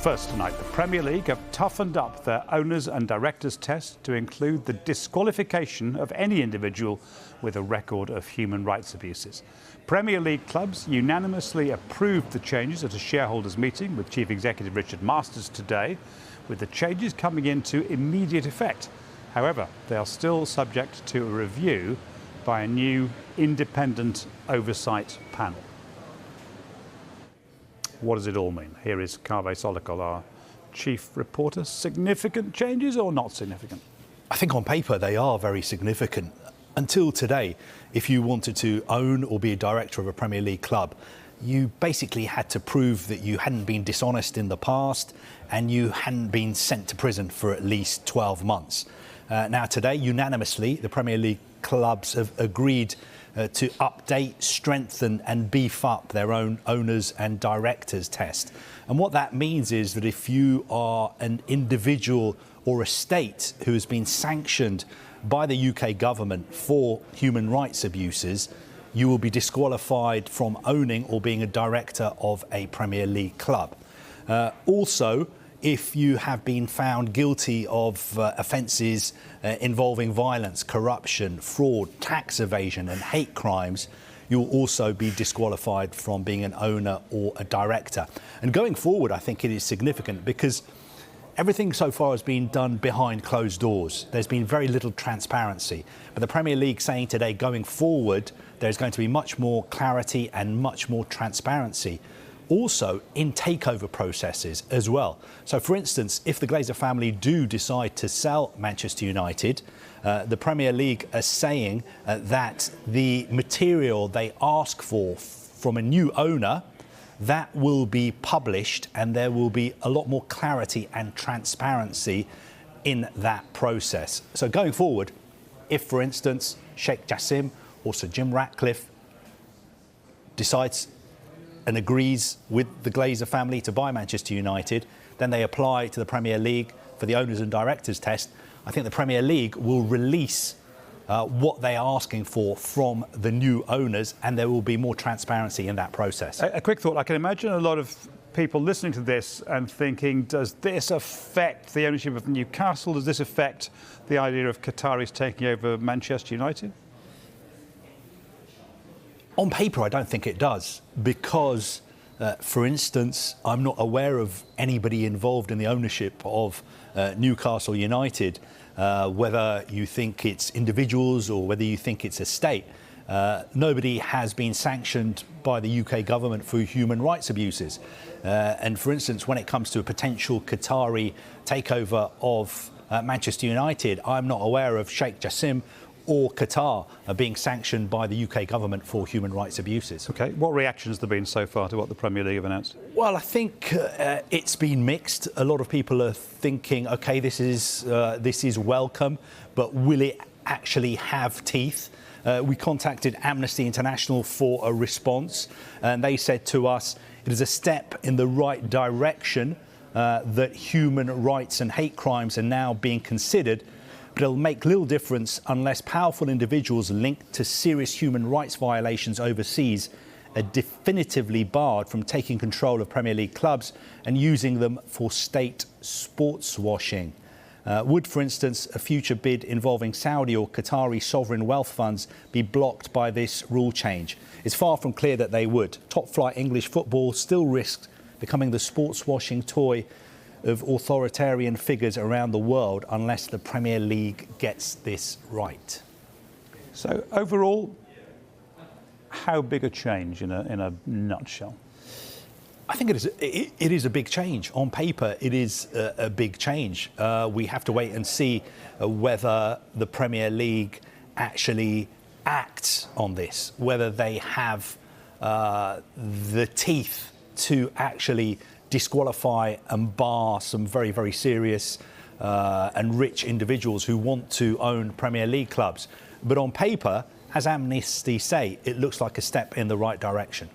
First tonight, the Premier League have toughened up their owners and directors test to include the disqualification of any individual with a record of human rights abuses. Premier League clubs unanimously approved the changes at a shareholders' meeting with Chief Executive Richard Masters today, with the changes coming into immediate effect. However, they are still subject to a review by a new independent oversight panel. What does it all mean? Here is Kaveh Solokol, our chief reporter. Significant changes or not significant? I think on paper they are very significant. Until today, if you wanted to own or be a director of a Premier League club, you basically had to prove that you hadn't been dishonest in the past and you hadn't been sent to prison for at least 12 months. Now today, unanimously, the Premier League clubs have agreed to update, strengthen and beef up their own owners and directors test. And what that means is that if you are an individual or a state who has been sanctioned by the UK government for human rights abuses, you will be disqualified from owning or being a director of a Premier League club. Also, if you have been found guilty of offences involving violence, corruption, fraud, tax evasion and hate crimes, you'll also be disqualified from being an owner or a director. And going forward, I think it is significant because everything so far has been done behind closed doors. There's been very little transparency. But the Premier League saying today, going forward, there's going to be much more clarity and much more transparency. Also in takeover processes as well. So, for instance, if the Glazer family do decide to sell Manchester United, the Premier League are saying that the material they ask for from a new owner, that will be published and there will be a lot more clarity and transparency in that process. So going forward, if, for instance, Sheikh Jassim or Sir Jim Ratcliffe decides and agrees with the Glazer family to buy Manchester United, then they apply to the Premier League for the owners and directors test. I think the Premier League will release what they are asking for from the new owners, and there will be more transparency in that process. A quick thought. I can imagine a lot of people listening to this and thinking, does this affect the ownership of Newcastle? Does this affect the idea of Qataris taking over Manchester United? On paper, I don't think it does, because, for instance, I'm not aware of anybody involved in the ownership of Newcastle United, whether you think it's individuals or whether you think it's a state. Nobody has been sanctioned by the UK government for human rights abuses. And, for instance, when it comes to a potential Qatari takeover of Manchester United, I'm not aware of Sheikh Jassim or Qatar are being sanctioned by the UK government for human rights abuses. OK, what reactions have there been so far to what the Premier League have announced? Well, I think it's been mixed. A lot of people are thinking, OK, this is welcome, but will it actually have teeth? We contacted Amnesty International for a response, and they said to us, it is a step in the right direction that human rights and hate crimes are now being considered, but it'll make little difference unless powerful individuals linked to serious human rights violations overseas are definitively barred from taking control of Premier League clubs and using them for state sports washing. Would, for instance, a future bid involving Saudi or Qatari sovereign wealth funds be blocked by this rule change? It's far from clear that they would. Top-flight English football still risks becoming the sports washing toy of authoritarian figures around the world unless the Premier League gets this right. So overall, how big a change in a nutshell? I think it is a big change. On paper, it is a big change. We have to wait and see whether the Premier League actually acts on this, whether they have the teeth to actually disqualify and bar some very, very serious and rich individuals who want to own Premier League clubs. But on paper, as Amnesty say, it looks like a step in the right direction.